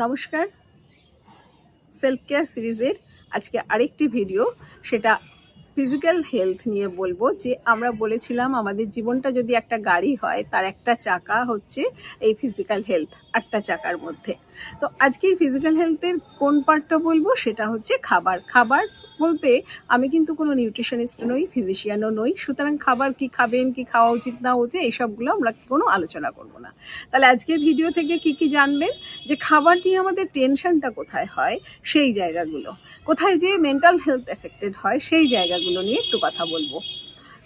নমস্কার, self care সিরিজের আজকে আরেকটি ভিডিও, সেটা ফিজিক্যাল হেলথ নিয়ে বলবো। যে আমরা বলেছিলাম আমাদের জীবনটা যদি একটা গাড়ি হয়, তার একটা চাকা হচ্ছে এই ফিজিক্যাল হেলথ, 8টা চাকার মধ্যে। তো আজকে এই ফিজিক্যাল হেলথের কোন পার্টটা বলবো, সেটা হচ্ছে খাবার। খাবার বলতে আমি কিন্তু কোনো নিউট্রিশনিস্ট নই, ফিজিশিয়ানও নই, সুতরাং খাবার কি খাবেন, কি খাওয়া উচিত না উচিত, এইসবগুলো আমরা কোনো আলোচনা করব না। তাহলে আজকের ভিডিও থেকে কি জানবেন, যে খাবার নিয়ে আমাদের টেনশনটা কোথায় হয়, সেই জায়গাগুলো, কোথায় যে মেন্টাল হেলথ এফেক্টেড হয়, সেই জায়গাগুলো নিয়ে একটু কথা বলবো।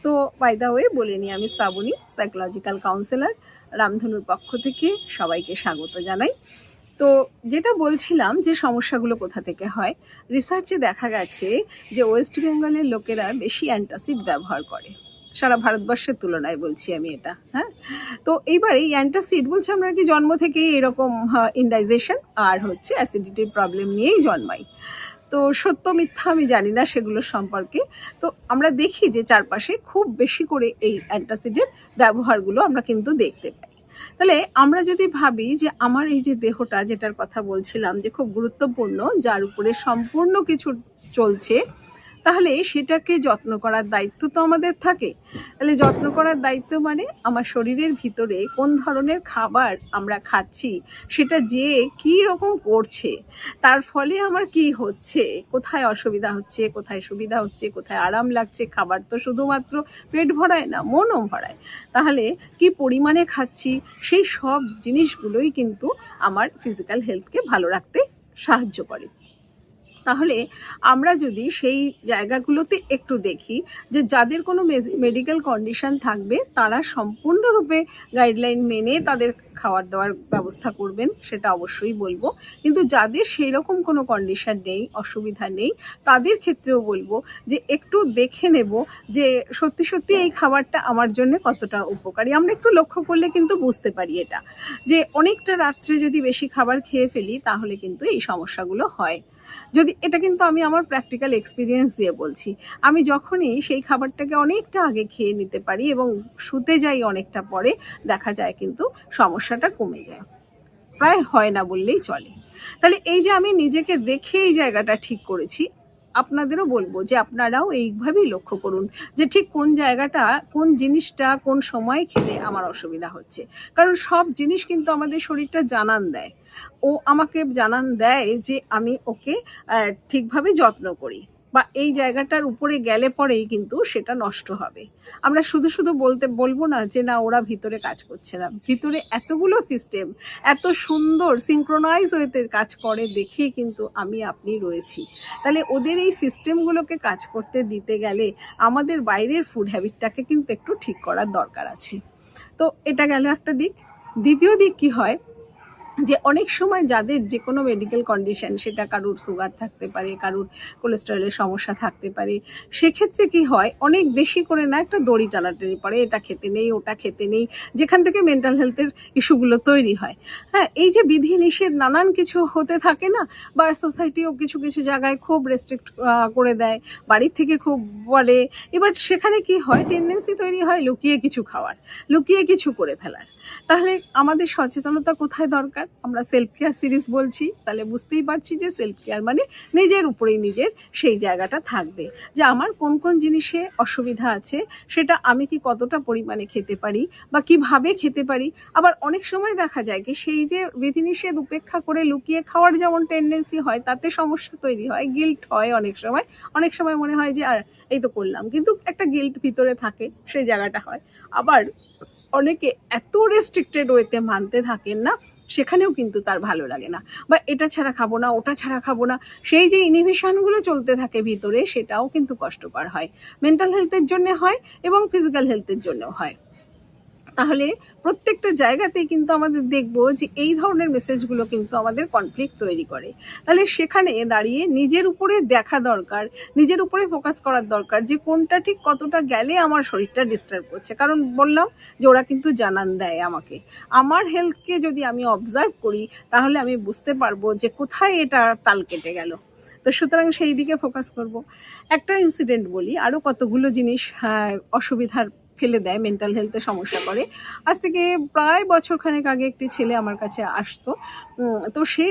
তো বাই দ্য ওয়ে বলে নিই, আমি শ্রাবণী, সাইকোলজিক্যাল কাউন্সিলর, রামধনুর পক্ষ থেকে সবাইকে স্বাগত জানাই। তো যেটা বলছিলাম, যে সমস্যাগুলো কোথা থেকে হয়, রিসার্চে দেখা গেছে যে ওয়েস্ট বেঙ্গলের লোকেরা বেশি অ্যান্টাসিড ব্যবহার করে, সারা ভারতবর্ষের তুলনায় বলছি আমি এটা। হ্যাঁ, তো এইবার এই অ্যান্টাসিড বলছে আমরা কি জন্ম থেকেই এরকম ইনডাইজেশন আর হচ্ছে অ্যাসিডিটির প্রবলেম নিয়েই জন্মাই। তো সত্য মিথ্যা আমি জানি না সেগুলো সম্পর্কে। তো আমরা দেখি যে চারপাশে খুব বেশি করে এই অ্যান্টাসিডের ব্যবহারগুলো আমরা কিন্তু দেখতে পাই। তাহলে আমরা যদি ভাবি যে আমার এই যে দেহটা, যেটার কথা বলছিলাম যে খুব গুরুত্বপূর্ণ, যার উপরে সম্পূর্ণ কিছু চলছে, তাহলে সেটাকে যত্ন করার দায়িত্ব তো আমাদের থাকে। তাহলে যত্ন করার দায়িত্ব মানে আমার শরীরের ভিতরে কোন ধরনের খাবার আমরা খাচ্ছি, সেটা যে কী রকম করছে, তার ফলে আমার কি হচ্ছে, কোথায় অসুবিধা হচ্ছে, কোথায় সুবিধা হচ্ছে, কোথায় আরাম লাগছে। খাবার তো শুধুমাত্র পেট ভরায় না, মনও ভরায়। তাহলে কি পরিমাণে খাচ্ছি, সেই সব জিনিসগুলোই কিন্তু আমার ফিজিক্যাল হেলথকে ভালো রাখতে সাহায্য করে। তাহলে আমরা যদি সেই জায়গাগুলোতে একটু দেখি, যে যাদের কোনো মেডিকেল কন্ডিশন থাকবে, তারা সম্পূর্ণরূপে গাইডলাইন মেনে তাদের খাওয়ার দাওয়ার ব্যবস্থা করবেন, সেটা অবশ্যই বলবো। কিন্তু যাদের সেই রকম কোনো কন্ডিশন নেই, অসুবিধা নেই, তাদের ক্ষেত্রেও বলবো যে একটু দেখে নেব যে সত্যি সত্যি এই খাবারটা আমার জন্য কতটা উপকারী। আমরা একটু লক্ষ্য করলে কিন্তু বুঝতে পারি এটা, যে অনেকটা রাত্রে যদি বেশি খাবার খেয়ে ফেলি, তাহলে কিন্তু এই সমস্যাগুলো হয়। যদি এটা কিন্তু আমি আমার প্র্যাকটিক্যাল এক্সপিরিয়েন্স দিয়ে বলছি। আমি যখনই সেই খাবারটাকে অনেকটা আগে খেয়ে নিতে পারি এবং শুতে যাই অনেকটা পরে, দেখা যায় কিন্তু সমস্যাটা কমে যায়, প্রায় হয় না বললেই চলে। তাহলে এই যে আমি নিজেকে দেখে এই জায়গাটা ঠিক করেছি, আপনাদেরও বলবো যে আপনারাও এইভাবেই লক্ষ্য করুন যে ঠিক কোন জায়গাটা, কোন জিনিসটা কোন সময় খেলে আমার অসুবিধা হচ্ছে। কারণ সব জিনিস কিন্তু আমাদের শরীরটা জানান দেয়, ও আমাকে জানান দেয় যে আমি ওকে ঠিকভাবে যত্ন করি, বা এই জায়গাটার উপরে গেলে পরেই কিন্তু সেটা নষ্ট হবে। আমরা শুধু শুধু বলবো না যে না, ওরা ভিতরে কাজ করছে না। ভিতরে এতগুলো সিস্টেম এত সুন্দর সিনক্রোনাইজ হতে কাজ করে দেখেই কিন্তু আমি আপনি রয়েছি। তাহলে ওদের এই সিস্টেমগুলোকে কাজ করতে দিতে গেলে আমাদের বাইরের ফুড হ্যাবিটটাকে কিন্তু একটু ঠিক করার দরকার আছে। তো এটা গেল একটা দিক। দ্বিতীয় দিক কি হয়, যে অনেক সময় যাদের যে কোনো মেডিকেল কন্ডিশন, সেটা কারুর সুগার থাকতে পারে, কারুর কোলেস্টেরলের সমস্যা থাকতে পারে, সেক্ষেত্রে কি হয়, অনেক বেশি করে না একটা দড়ি টানাটানি পড়ে, এটা খেতে নেই, ওটা খেতে নেই, যেখান থেকে মেন্টাল হেলথের ইস্যুগুলো তৈরি হয়। হ্যাঁ, এই যে বিধি নিষেধ নানান কিছু হতে থাকে না, বা সোসাইটিও কিছু কিছু জায়গায় খুব রেস্ট্রিক্ট করে দেয়, বাড়ির থেকে খুব বলে, এবার সেখানে কি হয়, টেন্ডেন্সি তৈরি হয় লুকিয়ে কিছু খাওয়ার, লুকিয়ে কিছু করে ফেলার। তাহলে আমাদের সচেতনতা কোথায় দরকার? আমরা সেলফ কেয়ার সিরিজ বলছি, তাহলে বুঝতেই পারছি যে সেলফ কেয়ার মানে নিজের উপরেই নিজের সেই জায়গাটা থাকবে, যে আমার কোন কোন জিনিসে অসুবিধা আছে, সেটা আমি কি কতটা পরিমাণে খেতে পারি বা কিভাবে খেতে পারি। আবার অনেক সময় দেখা যায় কি, সেই যে বিধিনিষেধ উপেক্ষা করে লুকিয়ে খাওয়ার যেমন টেন্ডেন্সি হয়, তাতে সমস্যা তৈরি হয়, গিল্ট হয় অনেক সময় মনে হয় যে আর এই তো করলাম, কিন্তু একটা গিল্ট ভিতরে থাকে, সেই জায়গাটা হয়। আবার অনেকে এত রেস্ট্রিক্টেড ওয়েতে মানতে থাকেন না, সেখানেও কিন্তু তার ভালো লাগে না, বা এটা ছাড়া খাবো না, ওটা ছাড়া খাবো না, সেই যে ইনহিবিশনগুলো চলতে থাকে ভিতরে, সেটাও কিন্তু কষ্টকর হয়, মেন্টাল হেলথের জন্য হয় এবং ফিজিক্যাল হেলথের জন্যও হয়। তাহলে প্রত্যেকটা জায়গাতেই কিন্তু আমাদের দেখব যে এই ধরনের মেসেজগুলো কিন্তু আমাদের কনফ্লিক্ট তৈরি করে। তাহলে সেখানে দাঁড়িয়ে নিজের উপরে দেখা দরকার, নিজের উপরে ফোকাস করার দরকার, যে কোনটা ঠিক কতটা গেলে আমার শরীরটা ডিস্টার্ব করছে। কারণ বললাম যে ওরা কিন্তু জানান দেয় আমাকে, আমার হেলথকে যদি আমি অবজার্ভ করি, তাহলে আমি বুঝতে পারবো যে কোথায় এটা তাল কেটে গেল। তো সুতরাং সেই দিকে ফোকাস করব। একটা ইনসিডেন্ট বলি, আরও কতগুলো জিনিস অসুবিধার ফেলে দেয়, মেন্টাল হেলথে সমস্যা করে। আজ থেকে প্রায় বছরখানেক আগে একটি ছেলে আমার কাছে আসতো। তো সে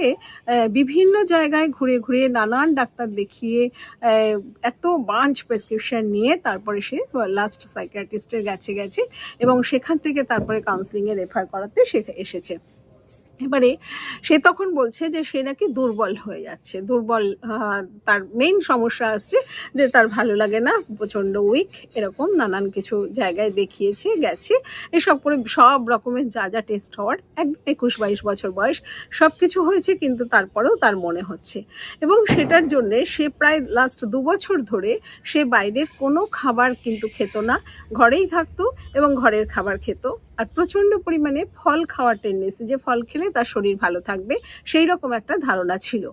বিভিন্ন জায়গায় ঘুরে ঘুরে নানান ডাক্তার দেখিয়ে এত বাঞ্চ প্রেসক্রিপশন নিয়ে তারপরে সে লাস্ট সাইকিয়াট্রিস্টের গেছে এবং সেখান থেকে তারপরে কাউন্সিলিংয়ে রেফার করাতে সে এসেছে। এবারে সে তখন বলছে যে সে নাকি দুর্বল হয়ে যাচ্ছে, দুর্বল, তার মেইন সমস্যা আসছে যে তার ভালো লাগে না, প্রচণ্ড উইক, এরকম নানান কিছু জায়গায় দেখিয়েছে, গেছে, এসব করে সব রকমের যা যা টেস্ট হওয়ার, একদম 21-22 বছর বয়স, সব কিছু হয়েছে, কিন্তু তারপরেও তার মনে হচ্ছে। এবং সেটার জন্যে সে প্রায় লাস্ট 2 বছর ধরে সে বাইরের কোনো খাবার কিন্তু খেত না, ঘরেই থাকতো এবং ঘরের খাবার খেত, আর প্রচণ্ড পরিমাণে ফল খাওয়ার টেন্ডেন্সি, যে ফল খেলে তার শরীর ভালো থাকবে সেই রকম একটা ধারণা ছিল।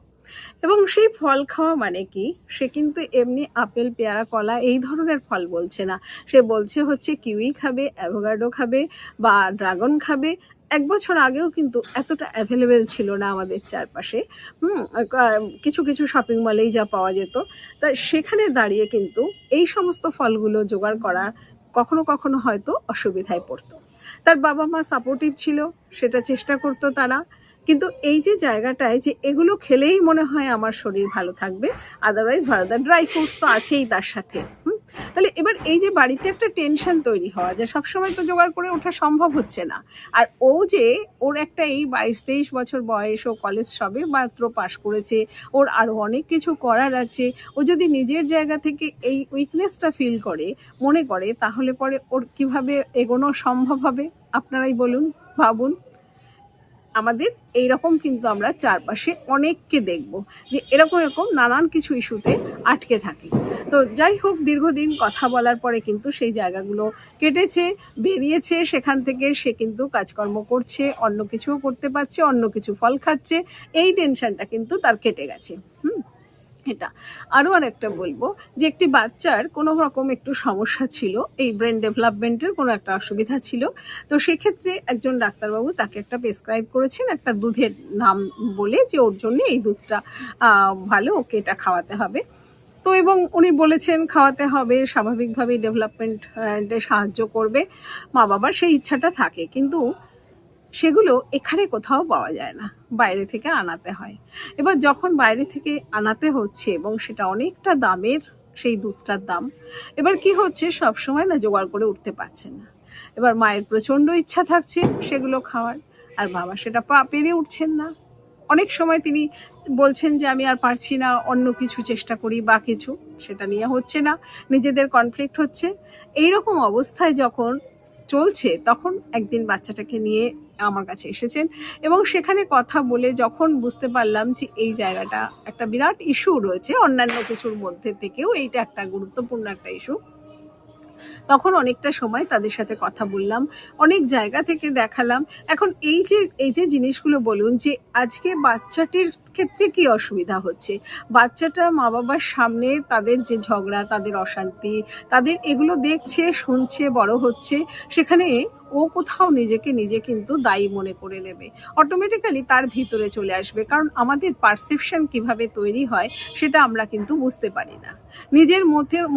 এবং সেই ফল খাওয়া মানে কি, সে কিন্তু এমনি আপেল, পেয়ারা, কলা এই ধরনের ফল বলছে না, সে বলছে হচ্ছে কিউই খাবে, অ্যাভোকাডো খাবে বা ড্রাগন খাবে। 1 বছর আগেও কিন্তু এতটা অ্যাভেলেবেল ছিল না আমাদের চারপাশে, কিছু কিছু শপিং মলেই যা পাওয়া যেত। তা সেখানে দাঁড়িয়ে কিন্তু এই সমস্ত ফলগুলো জোগাড় করা কখনো কখনো হয়তো অসুবিধায় পড়তো। তার বাবা মা সাপোর্টিভ ছিল, সেটা চেষ্টা করতো তারা, কিন্তু এই যে জায়গাটায় যে এগুলো খেলেই মনে হয় আমার শরীর ভালো থাকবে, আদারওয়াইজ ভালো, ড্রাই ফ্রুটস তো আছেই তার সাথে। তাহলে এবার এই যে বাড়িতে একটা টেনশন তৈরি হওয়া, যে সবসময় তো জোগাড় করে ওঠা সম্ভব হচ্ছে না, আর ও যে ওর একটা এই 22-23 বছর বয়স, ও কলেজ সবে মাত্র পাশ করেছে, ওর আরও অনেক কিছু করার আছে, ও যদি নিজের জায়গা থেকে এই উইকনেসটা ফিল করে, মনে করে, তাহলে পরে ওর কিভাবে এগোনো সম্ভব হবে? আপনারাই বলুন, ভাবুন। আমাদের এইরকম কিন্তু আমরা চারপাশে অনেককে দেখব যে এরকম নানান কিছু ইস্যুতে আটকে থাকি। তো যাই হোক, দীর্ঘদিন কথা বলার পরে কিন্তু সেই জায়গাগুলো কেটেছে, বেরিয়েছে, সেখান থেকে সে কিন্তু কাজকর্ম করছে, অন্য কিছুও করতে পারছে, অন্য কিছু ফল খাচ্ছে, এই টেনশনটা কিন্তু তার কেটে গেছে। এটা আরও আরেকটা বলবো যে একটি বাচ্চার কোনো রকম একটু সমস্যা ছিল, এই ব্রেন ডেভেলপমেন্টের কোনো একটা অসুবিধা ছিল। তো সেক্ষেত্রে একজন ডাক্তারবাবু তাকে একটা প্রেসক্রাইব করেছেন একটা দুধের নাম বলে, যে ওর জন্য এই দুধটা ভালো, ওকে এটা খাওয়াতে হবে। তো এবং উনি বলেছেন খাওয়াতে হবে, স্বাভাবিকভাবেই ডেভেলপমেন্টে সাহায্য করবে, মা বাবার সেই ইচ্ছাটা থাকে, কিন্তু সেগুলো এখানে কোথাও পাওয়া যায় না, বাইরে থেকে আনাতে হয়। এবার যখন বাইরে থেকে আনাতে হচ্ছে এবং সেটা অনেকটা দামের, সেই দুধটার দাম, এবার কি হচ্ছে, সব সময় না জোগাড় করে উঠতে পারছে না। এবার মায়ের প্রচণ্ড ইচ্ছা থাকছে সেগুলো খাওয়ার, আর বাবা সেটা পেরে উঠছেন না। অনেক সময় তিনি বলছেন যে আমি আর পারছি না, অন্য কিছু চেষ্টা করি বা কিছু, সেটা নিয়ে হচ্ছে না, নিজেদের কনফ্লিক্ট হচ্ছে। এইরকম অবস্থায় যখন চলছে, তখন একদিন বাচ্চাটাকে নিয়ে আমার কাছে এসেছেন এবং সেখানে কথা বলে যখন বুঝতে পারলাম যে এই জায়গাটা একটা বিরাট ইস্যু রয়েছে, অন্যান্য কিছুর মধ্যে থেকেও এইটা একটা গুরুত্বপূর্ণ একটা ইস্যু, তখন অনেকটা সময় তাদের সাথে কথা বললাম, অনেক জায়গা থেকে দেখালাম। এখন এই যে জিনিসগুলো বলুন, যে আজকে বাচ্চাটির ক্ষেত্রে কি অসুবিধা হচ্ছে, বাচ্চাটা মা বাবার সামনে তাদের যে ঝগড়া, তাদের অশান্তি, তাদের এগুলো দেখছে, শুনছে, বড় হচ্ছে, সেখানে ও কোথাও নিজে কিন্তু দায়ী মনে করে নেবে, অটোমেটিক্যালি তার ভিতরে চলে আসবে। কারণ আমাদের পারসেপশন কিভাবে তৈরি হয় সেটা আমরা কিন্তু বুঝতে পারি না, নিজের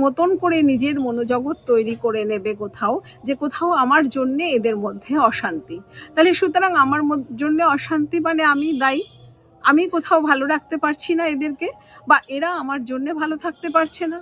মতন করে নিজের মনোজগৎ তৈরি করে নেবে কোথাও, যে কোথাও আমার জন্যে এদের মধ্যে অশান্তি, তাহলে সুতরাং আমার জন্য অশান্তি মানে আমি দায়ী, আমি কোথাও ভালো রাখতে পারছি না এদেরকে, বা এরা আমার জন্য ভালো থাকতে পারছে না।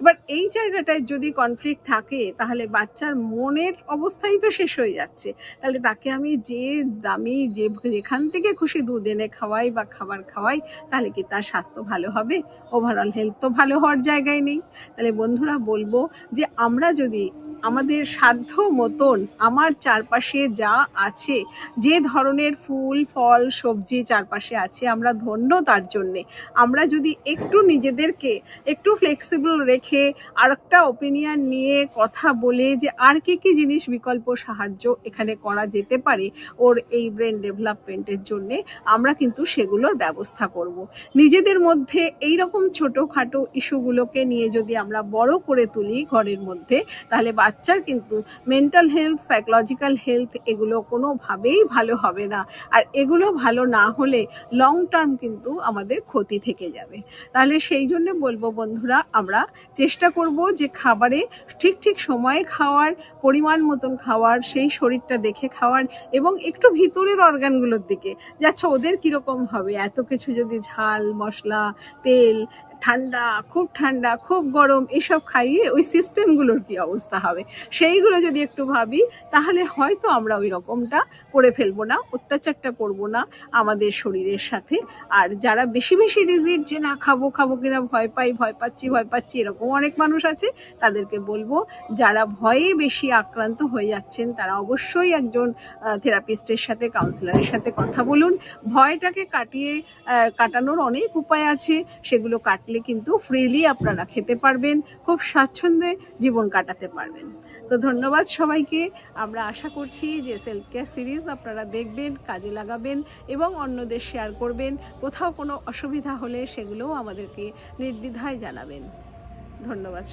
এবার এই জায়গাটায় যদি কনফ্লিক্ট থাকে, তাহলে বাচ্চার মনের অবস্থাই তো শেষ হয়ে যাচ্ছে। তাহলে তাকে আমি যে দামি যেখান থেকে খুশি দুধ এনে খাওয়াই বা খাবার খাওয়াই, তাহলে কি তার স্বাস্থ্য ভালো হবে? ওভারঅল হেলথ তো ভালো হওয়ার জায়গায় নেই। তাহলে বন্ধুরা বলবো যে আমরা যদি আমাদের সাধ্য মতন আমার চারপাশে যা আছে, যে ধরনের ফুল, ফল, সবজি চারপাশে আছে, আমরা ধন্য তার জন্যে, আমরা যদি একটু নিজেদেরকে একটু ফ্লেক্সিবল রেখে আর একটা ওপিনিয়ন নিয়ে কথা বলে যে আর কি জিনিস বিকল্প সাহায্য এখানে করা যেতে পারে ওর এই ব্রেন ডেভেলপমেন্টের জন্যে, আমরা কিন্তু সেগুলোর ব্যবস্থা করব। নিজেদের মধ্যে এইরকম ছোটোখাটো ইস্যুগুলোকে নিয়ে যদি আমরা বড় করে তুলি ঘরের মধ্যে, তাহলে বাচ্চার কিন্তু মেন্টাল হেলথ, সাইকোলজিক্যাল হেলথ এগুলো কোনোভাবেই ভালো হবে না। আর এগুলো ভালো না হলে লং টার্ম কিন্তু আমাদের ক্ষতি থেকে যাবে। তাহলে সেই জন্য বলবো বন্ধুরা, আমরা চেষ্টা করব যে খাবারে ঠিক সময়ে খাওয়ার, পরিমাণ মতন খাওয়ার, সেই শরীরটা দেখে খাওয়ার, এবং একটু ভিতরের অর্গানগুলোর দিকে যে আচ্ছা ওদের কীরকম হবে, এত কিছু যদি ঝাল মশলা, তেল, ঠান্ডা, খুব গরম এসব খাইয়ে ওই সিস্টেমগুলোর কী অবস্থা হবে, সেইগুলো যদি একটু ভাবি তাহলে হয়তো আমরা ওই রকমটা করে ফেলবো না, অত্যাচারটা করব না আমাদের শরীরের সাথে। আর যারা বেশি রিজিড যে না খাবো কিনা ভয় পাচ্ছি এরকম অনেক মানুষ আছে, তাদেরকে বলবো যারা ভয়ে বেশি আক্রান্ত হয়ে যাচ্ছেন তারা অবশ্যই একজন থেরাপিস্টের সাথে, কাউন্সিলরের সাথে কথা বলুন। ভয়টাকে কাটানোর অনেক উপায় আছে, সেগুলো কাটলে কিন্তু ফ্রিলি আপনারা খেতে পারবেন, খুব স্বাচ্ছন্দ্যে জীবন কাটাতে পারবেন। তো ধন্যবাদ সবাইকে। আমরা আশা করছি যে সেলফ কেয়ার সিরিজ আপনারা দেখবেন, কাজে লাগাবেন এবং অন্যদের শেয়ার করবেন। কোথাও কোনো অসুবিধা হলে সেগুলোও আমাদেরকে নির্দ্বিধায় জানাবেন। ধন্যবাদ।